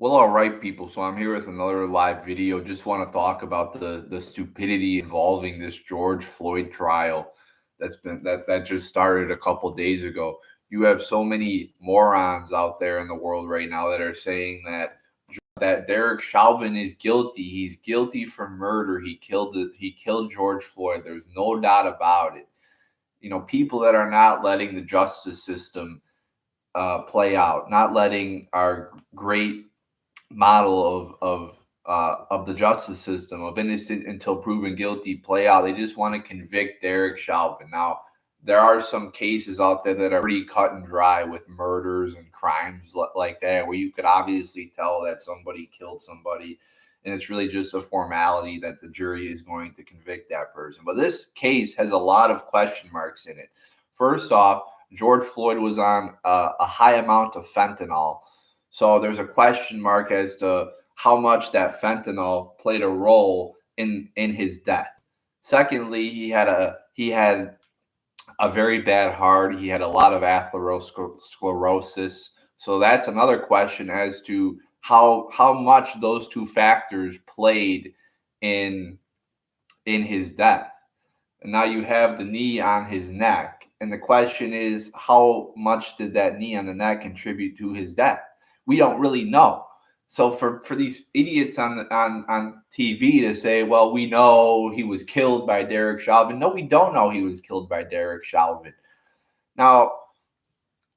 Well, all right, people. So I'm here with another live video. Just want to talk about the stupidity involving this George Floyd trial that just started a couple days ago. You have so many morons out there in the world right now that are saying that Derek Chauvin is guilty. He's guilty for murder. He killed George Floyd. There's no doubt about it. People that are not letting the justice system play out, not letting our great model of the justice system of innocent until proven guilty play out. They just want to convict Derek Chauvin. Now, there are some cases out there that are pretty cut and dry with murders and crimes like that, where you could obviously tell that somebody killed somebody, and it's really just a formality that the jury is going to convict that person. But this case has a lot of question marks in it. First off, George Floyd was on a high amount of fentanyl, so there's a question mark as to how much that fentanyl played a role in his death. Secondly, he had a very bad heart. He had a lot of atherosclerosis. So that's another question as to how much those two factors played in in his death. And now you have the knee on his neck. And the question is, how much did that knee on the neck contribute to his death? We don't really know. So for these idiots on TV to say, well, we know he was killed by Derek Chauvin. No, we don't know he was killed by Derek Chauvin. Now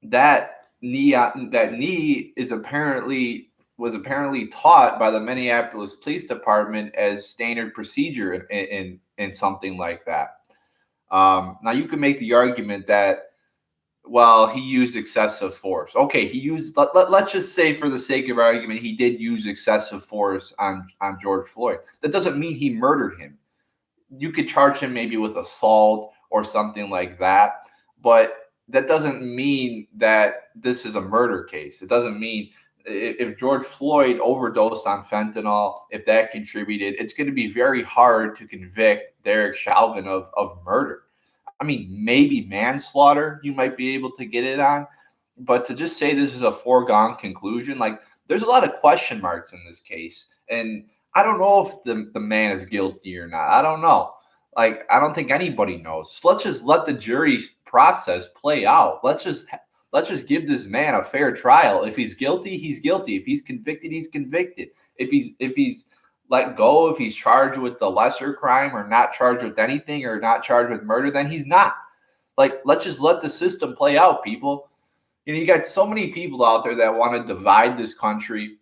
that knee is apparently was apparently taught by the Minneapolis Police Department as standard procedure in something like that. Now you can make the argument that, well, he used excessive force. Okay, let's just say for the sake of argument, he did use excessive force on George Floyd. That doesn't mean he murdered him. You could charge him maybe with assault or something like that, but that doesn't mean that this is a murder case. It doesn't mean if George Floyd overdosed on fentanyl, if that contributed, it's going to be very hard to convict Derek Chauvin of murder. I mean, maybe manslaughter, you might be able to get it on, but to just say this is a foregone conclusion, like there's a lot of question marks in this case. And I don't know if the man is guilty or not. I don't know. Like, I don't think anybody knows. So let's just let the jury process play out. Let's just give this man a fair trial. If he's guilty, he's guilty. If he's convicted, he's convicted. If he's let go, if he's charged with the lesser crime or not charged with anything or not charged with murder, then he's not. Like, let's just let the system play out, people. You got so many people out there that want to divide this country,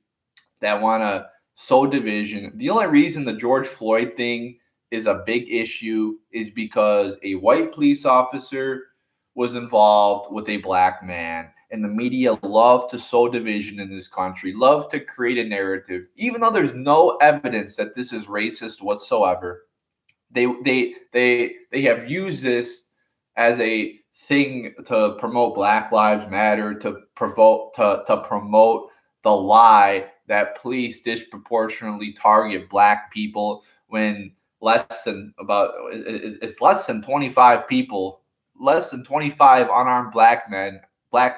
that want to sow division. The only reason the George Floyd thing is a big issue is because a white police officer was involved with a black man. And the media love to sow division in this country, love to create a narrative, even though there's no evidence that this is racist whatsoever. They have used this as a thing to promote Black Lives Matter, to promote the lie that police disproportionately target black people when it's less than 25 people, less than 25 unarmed black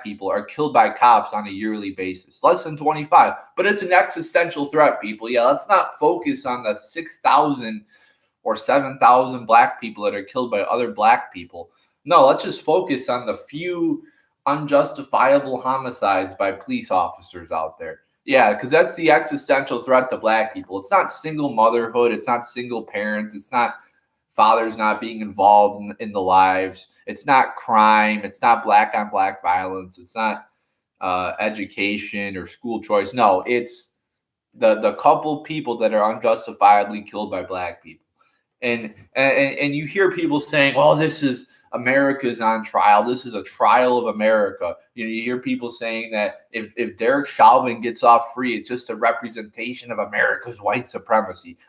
people are killed by cops on a yearly basis. Less than 25. But it's an existential threat, people. Yeah, let's not focus on the 6,000 or 7,000 black people that are killed by other black people. No, let's just focus on the few unjustifiable homicides by police officers out there. Yeah, because that's the existential threat to black people. It's not single motherhood. It's not single parents. It's not fathers not being involved in the lives. It's not crime. It's not black on black violence. It's not education or school choice. No, it's the couple people that are unjustifiably killed by black people. And you hear people saying, "Oh, this is America's on trial. This is a trial of America." You hear people saying that if Derek Chauvin gets off free, it's just a representation of America's white supremacy.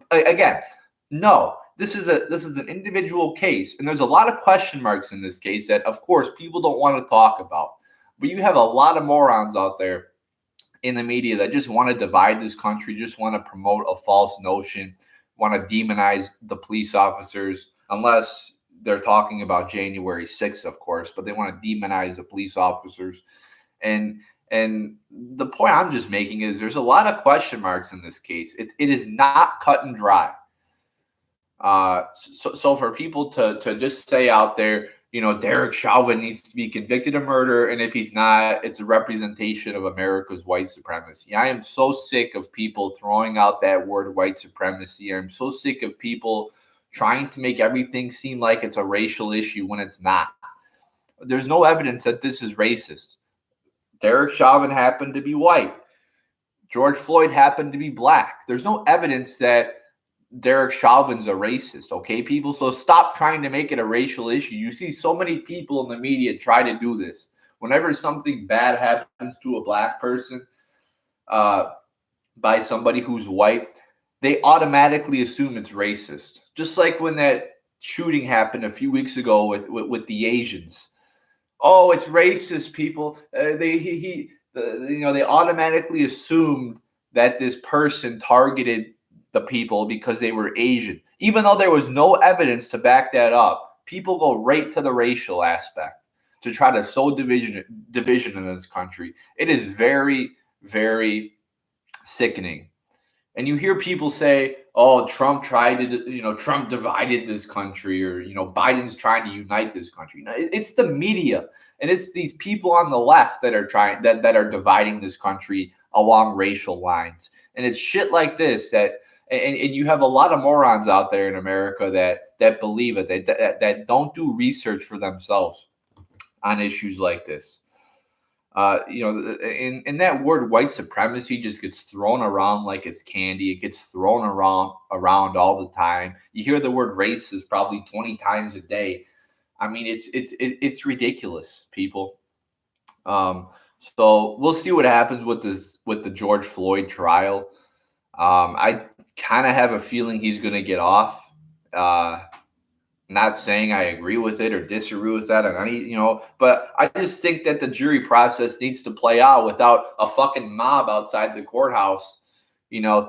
Again, no. This is an individual case, and there's a lot of question marks in this case that, of course, people don't want to talk about. But you have a lot of morons out there in the media that just want to divide this country, just want to promote a false notion, want to demonize the police officers, unless they're talking about January 6th, of course, but they want to demonize the police officers. And And the point I'm just making is there's a lot of question marks in this case. It is not cut and dry. So for people to just say out there, Derek Chauvin needs to be convicted of murder, and if he's not, it's a representation of America's white supremacy. I am so sick of people throwing out that word white supremacy. I'm so sick of people trying to make everything seem like it's a racial issue when it's not. There's no evidence that this is racist. Derek Chauvin happened to be white. George Floyd happened to be black. There's no evidence that Derek Chauvin's a racist, okay, people? So stop trying to make it a racial issue. You see so many people in the media try to do this. Whenever something bad happens to a black person by somebody who's white, they automatically assume it's racist. Just like when that shooting happened a few weeks ago with the Asians. Oh, it's racist, people. They automatically assumed that this person targeted the people because they were Asian, even though there was no evidence to back that up. People go right to the racial aspect to try to sow division in this country. It is very, very sickening. And you hear people say, "Oh, Trump Trump divided this country," or Biden's trying to unite this country. No, it's the media, and it's these people on the left that are that are dividing this country along racial lines. And it's shit like this and you have a lot of morons out there in America that believe it, that don't do research for themselves on issues like this. And that word white supremacy just gets thrown around like it's candy. It gets thrown around all the time. You hear the word racist probably 20 times a day. I mean, it's ridiculous, people. So we'll see what happens with the George Floyd trial. I kind of have a feeling he's going to get off. Not saying I agree with it or disagree with that, but I just think that the jury process needs to play out without a fucking mob outside the courthouse,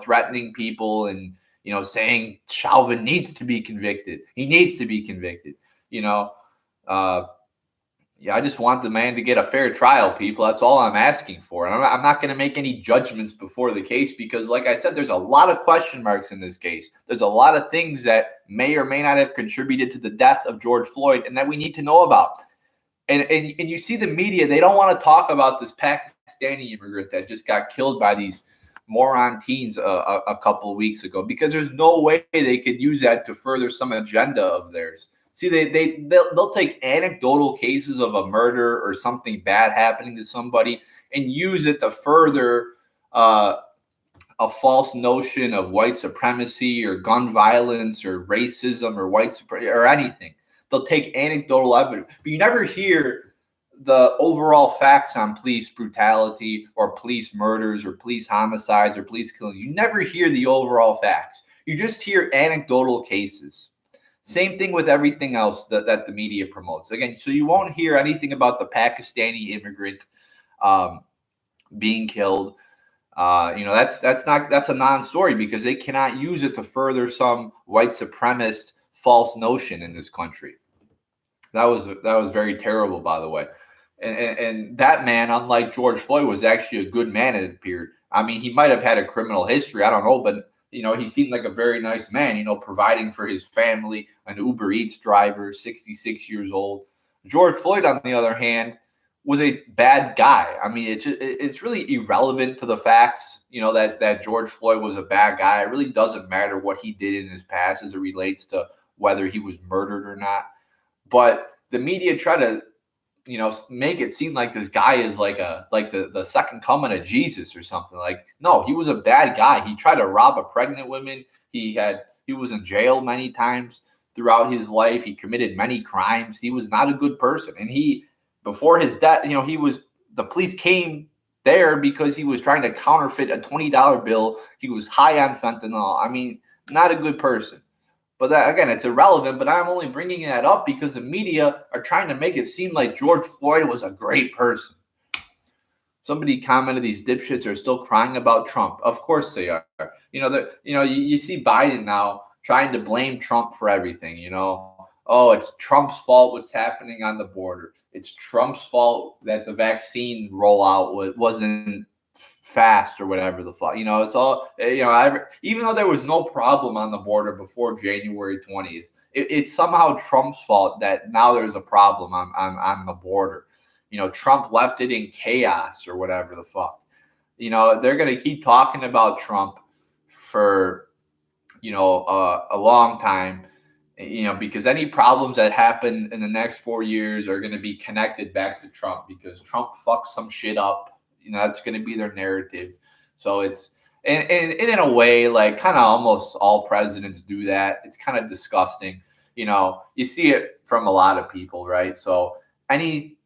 threatening people and, saying Chauvin needs to be convicted. He needs to be convicted, Yeah, I just want the man to get a fair trial, people. That's all I'm asking for. And I'm not going to make any judgments before the case because, like I said, there's a lot of question marks in this case. There's a lot of things that may or may not have contributed to the death of George Floyd and that we need to know about. And you see the media, they don't want to talk about this Pakistani immigrant that just got killed by these moron teens a couple of weeks ago because there's no way they could use that to further some agenda of theirs. See, they'll take anecdotal cases of a murder or something bad happening to somebody and use it to further a false notion of white supremacy or gun violence or racism or white supremacy or anything. They'll take anecdotal evidence, but you never hear the overall facts on police brutality or police murders or police homicides or police killings. You never hear the overall facts. You just hear anecdotal cases. Same thing with everything else that the media promotes. Again, so you won't hear anything about the Pakistani immigrant being killed. That's a non-story because they cannot use it to further some white supremacist false notion in this country. That was very terrible, by the way. And that man, unlike George Floyd, was actually a good man, it appeared. I mean, he might have had a criminal history. I don't know, but he seemed like a very nice man, providing for his family, an Uber Eats driver, 66 years old. George Floyd, on the other hand, was a bad guy. I mean, it's really irrelevant to the facts, that George Floyd was a bad guy. It really doesn't matter what he did in his past as it relates to whether he was murdered or not. But the media try to, make it seem like this guy is like the second coming of Jesus or something. Like, no, he was a bad guy. He tried to rob a pregnant woman. He was in jail many times throughout his life. He committed many crimes. He was not a good person. And before his death, the police came there because he was trying to counterfeit a $20 bill. He was high on fentanyl. I mean, not a good person. But that, again, it's irrelevant, but I'm only bringing that up because the media are trying to make it seem like George Floyd was a great person. Somebody commented these dipshits are still crying about Trump. Of course they are. You see Biden now trying to blame Trump for everything, Oh, it's Trump's fault what's happening on the border. it's Trump's fault that the vaccine rollout wasn't fast or whatever the fuck. It's all even though there was no problem on the border before January 20th, it's somehow Trump's fault that now there's a problem on the border. Trump left it in chaos or whatever the fuck. They're going to keep talking about Trump for a long time, because any problems that happen in the next 4 years are going to be connected back to Trump, because Trump fucks some shit up. That's going to be their narrative. So it's, and in a way, like, kind of almost all presidents do that. It's kind of disgusting. You see it from a lot of people, right? So any,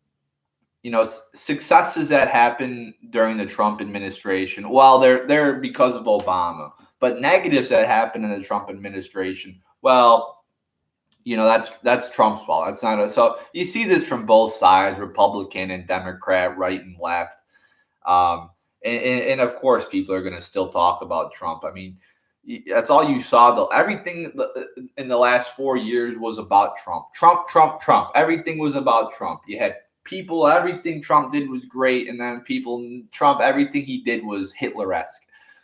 successes that happen during the Trump administration, well, they're because of Obama, but negatives that happen in the Trump administration, well, that's Trump's fault. That's not so you see this from both sides, Republican and Democrat, right and left. And of course, people are going to still talk about Trump. I mean, that's all you saw. Everything in the last 4 years was about Trump. Trump. Everything was about Trump. You had people, everything Trump did was great, and then Trump, everything he did was Hitler-esque.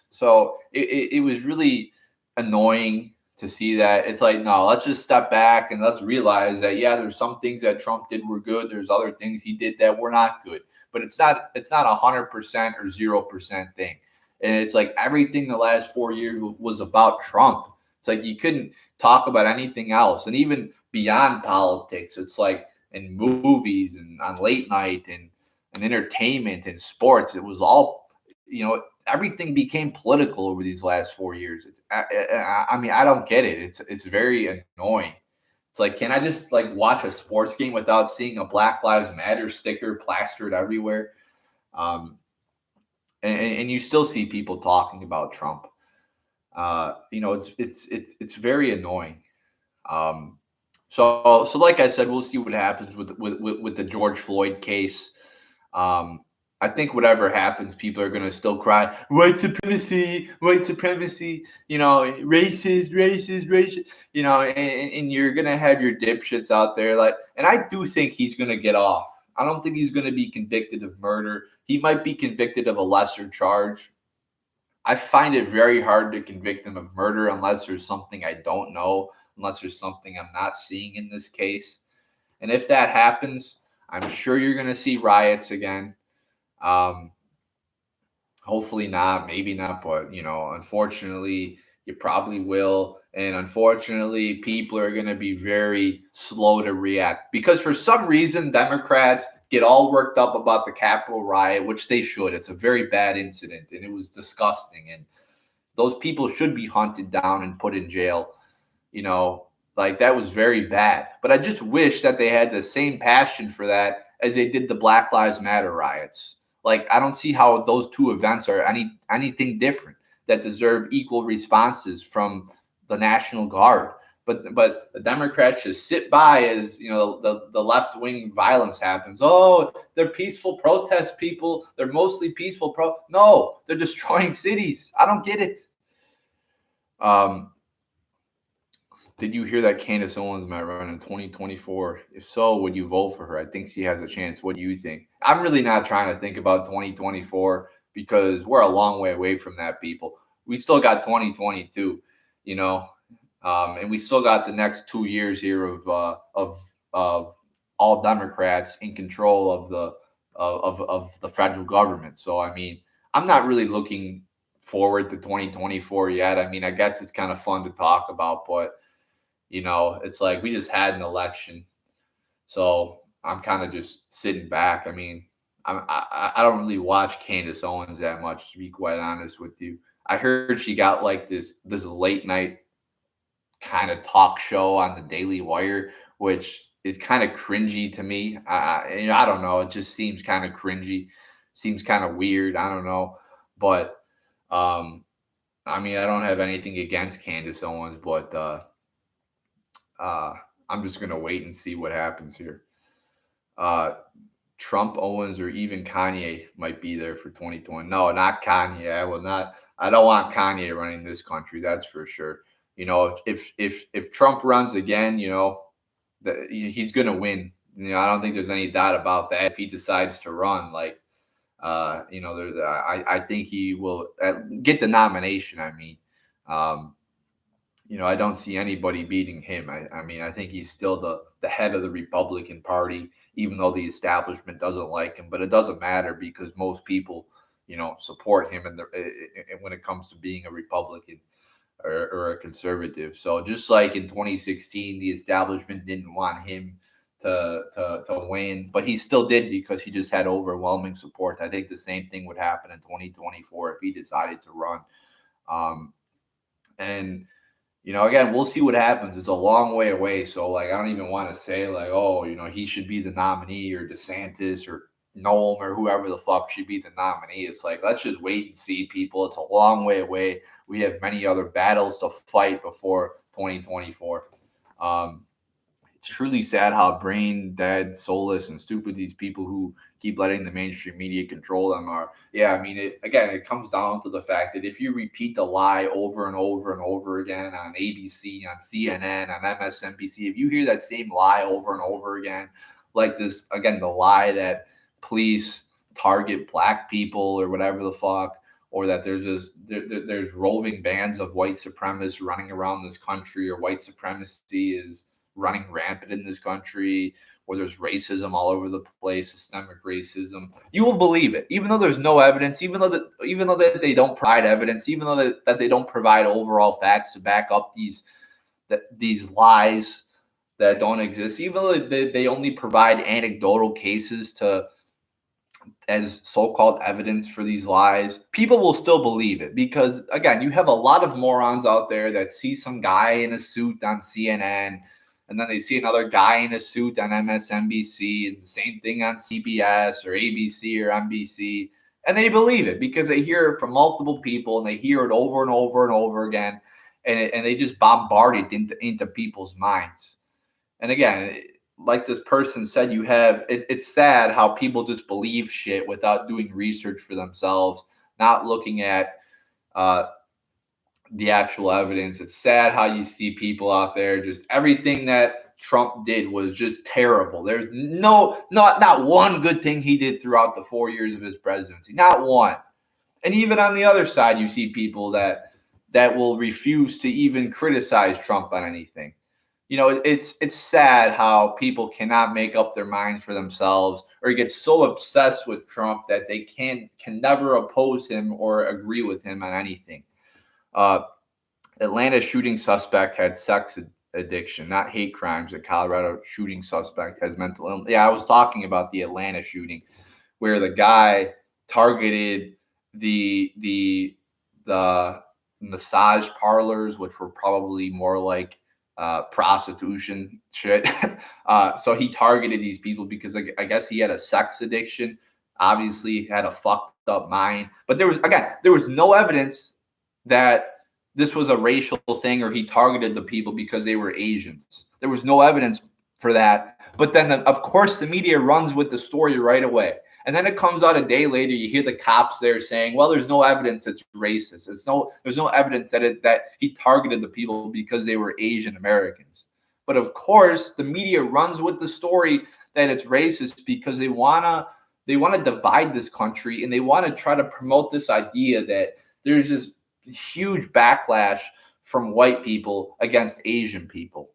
So it was really annoying to see that. It's like, no, let's just step back and let's realize that, yeah, there's some things that Trump did were good. There's other things he did that were not good. But it's not 100% or 0% thing. And it's like everything the last 4 years was about Trump. It's like you couldn't talk about anything else. And even beyond politics, it's like in movies and on late night and entertainment and sports, it was all, everything became political over these last 4 years. I mean, I don't get it. It's very annoying. It's like, can I just like watch a sports game without seeing a Black Lives Matter sticker plastered everywhere? And you still see people talking about Trump. It's very annoying. So like I said, we'll see what happens with the George Floyd case. I think whatever happens, people are going to still cry, white supremacy, racist, and you're going to have your dipshits out there. And I do think he's going to get off. I don't think he's going to be convicted of murder. He might be convicted of a lesser charge. I find it very hard to convict him of murder unless there's something I don't know, unless there's something I'm not seeing in this case. And if that happens, I'm sure you're going to see riots again. Hopefully not, maybe not, but unfortunately you probably will. And unfortunately, people are going to be very slow to react, because for some reason, Democrats get all worked up about the Capitol riot, which they should. It's a very bad incident and it was disgusting. And those people should be hunted down and put in jail. Like, that was very bad. But I just wish that they had the same passion for that as they did the Black Lives Matter riots. Like, I don't see how those two events are anything different that deserve equal responses from the National Guard. But the Democrats just sit by as the left-wing violence happens. Oh, they're peaceful protest people. They're mostly peaceful No, they're destroying cities. I don't get it. Did you hear that Candace Owens might run in 2024? If so, would you vote for her? I think she has a chance. What do you think? I'm really not trying to think about 2024 because we're a long way away from that, people. We still got 2022, and we still got the next 2 years here of all Democrats in control of the federal government. So, I mean, I'm not really looking forward to 2024 yet. I mean, I guess it's kind of fun to talk about, but it's like we just had an election, so I'm kind of just sitting back. I mean, I don't really watch Candace Owens that much, to be quite honest with you. I heard she got like this late night kind of talk show on the Daily Wire, which is kind of cringy to me. I don't know. It just seems kind of cringy, seems kind of weird. I don't know, but I mean, I don't have anything against Candace Owens, but I'm just going to wait and see what happens here. Trump, Owens, or even Kanye might be there for 2020. No, not Kanye. I will not. I don't want Kanye running this country. That's for sure. If Trump runs again, he's going to win I don't think there's any doubt about that. If he decides to run, I think he will get the nomination. Um, I don't see anybody beating him. I think he's still the head of the Republican Party, even though the establishment doesn't like him. But it doesn't matter because most people, support him when it comes to being a Republican or a conservative. So just like in 2016, the establishment didn't want him to win, but he still did because he just had overwhelming support. I think the same thing would happen in 2024 if he decided to run. And again, we'll see what happens. It's a long way away. So, I don't even want to say, he should be the nominee or DeSantis or Noem or whoever the fuck should be the nominee. It's let's just wait and see, people. It's a long way away. We have many other battles to fight before 2024. It's truly sad how brain dead, soulless, and stupid these people who keep letting the mainstream media control them are. Yeah, it comes down to the fact that if you repeat the lie over and over and over again on ABC, on CNN, on MSNBC, if you hear that same lie over and over again, like this, again, the lie that police target black people or whatever the fuck, or that there's roving bands of white supremacists running around this country, or white supremacy is running rampant in this country, or there's racism all over the place, systemic racism, you will believe it, even though there's no evidence, even though that they don't provide evidence, even though that they don't provide overall facts to back up these lies that don't exist, even though they only provide anecdotal cases as so-called evidence for these lies, people will still believe it because, again, you have a lot of morons out there that see some guy in a suit on CNN, and then they see another guy in a suit on MSNBC, and the same thing on CBS or ABC or NBC, and they believe it because they hear it from multiple people, and they hear it over and over and over again, and they just bombard it into people's minds. And again, like this person said, it's sad how people just believe shit without doing research for themselves, not looking at the actual evidence. It's sad how you see people out there, just everything that Trump did was just terrible. There's not one good thing he did throughout the 4 years of his presidency, not one. And even on the other side, you see people that will refuse to even criticize Trump on anything. It's sad how people cannot make up their minds for themselves or get so obsessed with Trump that they can never oppose him or agree with him on anything. Atlanta shooting suspect had sex addiction, not hate crimes. A Colorado shooting suspect has mental illness. Yeah, I was talking about the Atlanta shooting where the guy targeted the massage parlors, which were probably more like prostitution shit. So he targeted these people because I guess he had a sex addiction, obviously had a fucked up mind. But there was no evidence that this was a racial thing or he targeted the people because they were Asians. There was no evidence for that. But then, of course, the media runs with the story right away. And then it comes out a day later, you hear the cops there saying, well, there's no evidence it's racist. There's no evidence that he targeted the people because they were Asian Americans. But of course, the media runs with the story that it's racist because they want to divide this country, and they want to try to promote this idea that there's this huge backlash from white people against Asian people.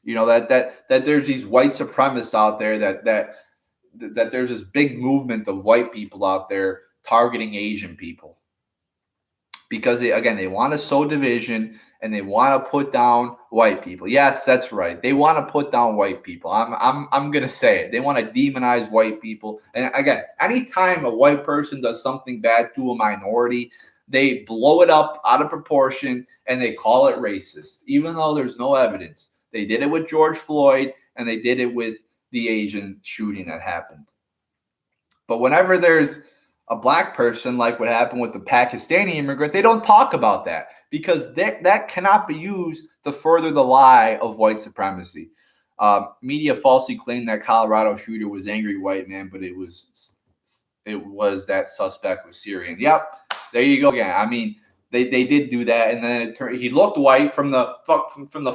That there's these white supremacists out there that there's this big movement of white people out there targeting Asian people because they want to sow division and they want to put down white people. Yes, that's right. They want to put down white people. I'm going to say it. They want to demonize white people. And again, anytime a white person does something bad to a minority, they blow it up out of proportion and they call it racist, even though there's no evidence. They did it with George Floyd and they did it with the Asian shooting that happened. But whenever there's a black person, like what happened with the Pakistani immigrant, they don't talk about that because that cannot be used to further the lie of white supremacy. Media falsely claimed that Colorado shooter was angry white man, but it was that suspect was Syrian. Yep, there you go again. They did do that, and then he looked white from the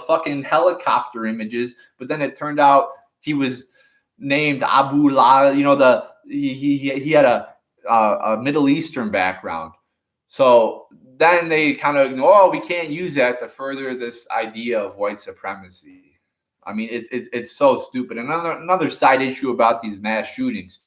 fucking helicopter images, but then it turned out he was named Abu La. He had a Middle Eastern background. So then they kind of, oh, we can't use that to further this idea of white supremacy. I mean, it's so stupid. Another side issue about these mass shootings,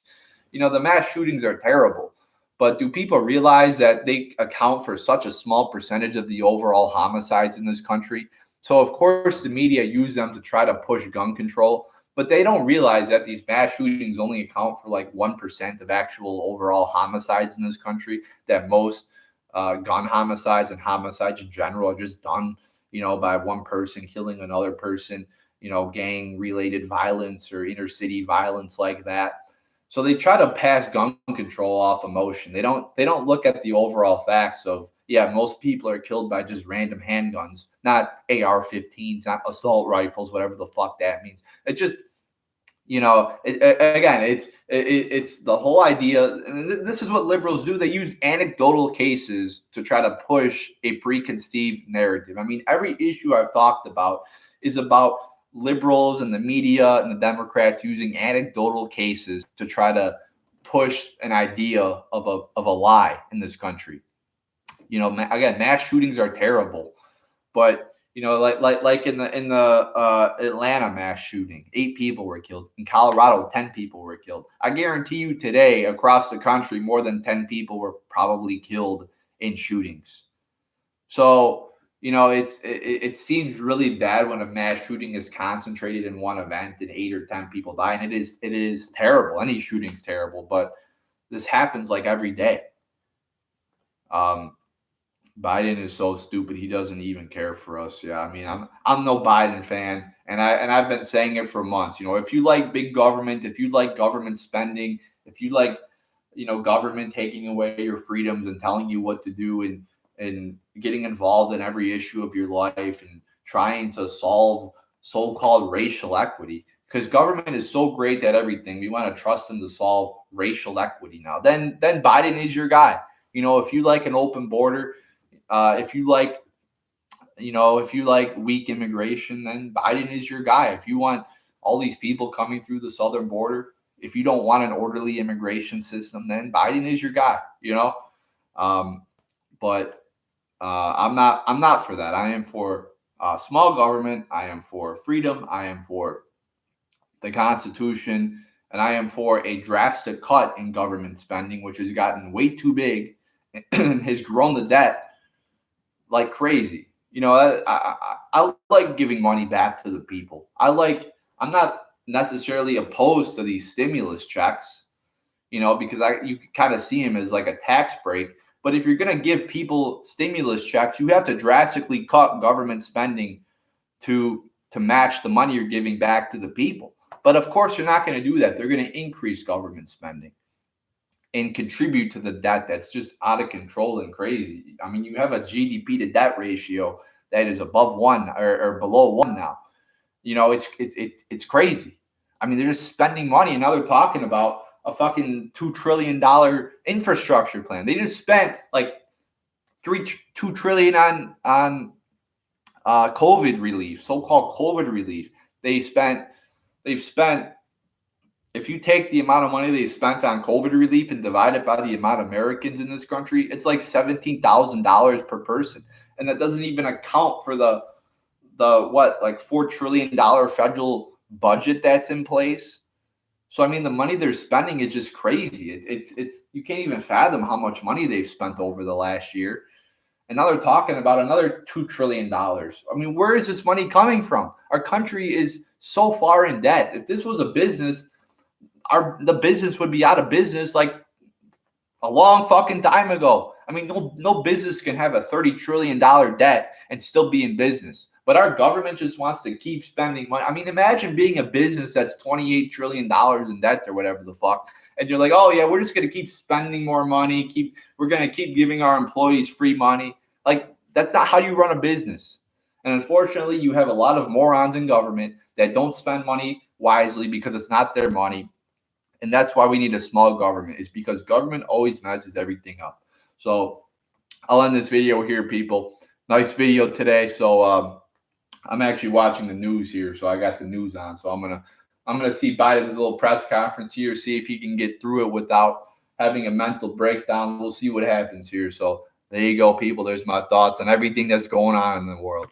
the mass shootings are terrible, but do people realize that they account for such a small percentage of the overall homicides in this country? So of course the media use them to try to push gun control, but they don't realize that these mass shootings only account for like 1% of actual overall homicides in this country. That most gun homicides and homicides in general are just done, by one person killing another person, gang related violence or inner city violence like that. So they try to pass gun control off emotion. They don't look at the overall facts of, yeah, most people are killed by just random handguns, not AR-15s, not assault rifles, whatever the fuck that means. It just, again, it's the whole idea. And this is what liberals do. They use anecdotal cases to try to push a preconceived narrative. I mean, every issue I've talked about is about liberals and the media and the Democrats using anecdotal cases to try to push an idea of a lie in this country. Again, mass shootings are terrible, but like in the Atlanta mass shooting, 8 people were killed. In Colorado, 10 people were killed. I guarantee you today across the country, more than 10 people were probably killed in shootings. So, it seems really bad when a mass shooting is concentrated in one event and 8 or 10 people die. And it is terrible. Any shooting's terrible, but this happens like every day. Biden is so stupid. He doesn't even care for us. Yeah, I mean, I'm no Biden fan, and I've been saying it for months. If you like big government, if you like government spending, if you like, government taking away your freedoms and telling you what to do and getting involved in every issue of your life and trying to solve so-called racial equity, because government is so great at everything. We want to trust them to solve racial equity now. Then Biden is your guy. If you like an open border. If you like weak immigration, then Biden is your guy. If you want all these people coming through the southern border, if you don't want an orderly immigration system, then Biden is your guy. But I'm not for that. I am for small government. I am for freedom. I am for the Constitution, and I am for a drastic cut in government spending, which has gotten way too big and has grown the debt like crazy. I like giving money back to the people. I'm not necessarily opposed to these stimulus checks, because you kind of see them as like a tax break. But if you're going to give people stimulus checks, you have to drastically cut government spending to match the money you're giving back to the people. But of course, you're not going to do that. They're going to increase government spending and contribute to the debt that's just out of control and crazy. I mean, you have a GDP to debt ratio that is above 1 or below 1 now. It's crazy. I mean, they're just spending money, and now they're talking about a fucking $2 trillion infrastructure plan. They just spent like $2 trillion on COVID relief, so-called COVID relief. They've spent. If you take the amount of money they spent on COVID relief and divide it by the amount of Americans in this country, it's like $17,000 per person. And that doesn't even account for the like $4 trillion federal budget that's in place. So, I mean, the money they're spending is just crazy. It's you can't even fathom how much money they've spent over the last year. And now they're talking about another $2 trillion. I mean, where is this money coming from? Our country is so far in debt. If this was a business, the business would be out of business like a long fucking time ago. I mean, no business can have a $30 trillion debt and still be in business. But our government just wants to keep spending money. I mean, imagine being a business that's $28 trillion in debt or whatever the fuck. And you're like, oh yeah, we're just going to keep spending more money. We're going to keep giving our employees free money. Like, that's not how you run a business. And unfortunately, you have a lot of morons in government that don't spend money wisely because it's not their money. And that's why we need a small government, is because government always messes everything up. So I'll end this video here, people. Nice video today. So I'm actually watching the news here. So I got the news on. So I'm going to I'm going to see Biden's little press conference here, see if he can get through it without having a mental breakdown. We'll see what happens here. So there you go, people. There's my thoughts on everything that's going on in the world.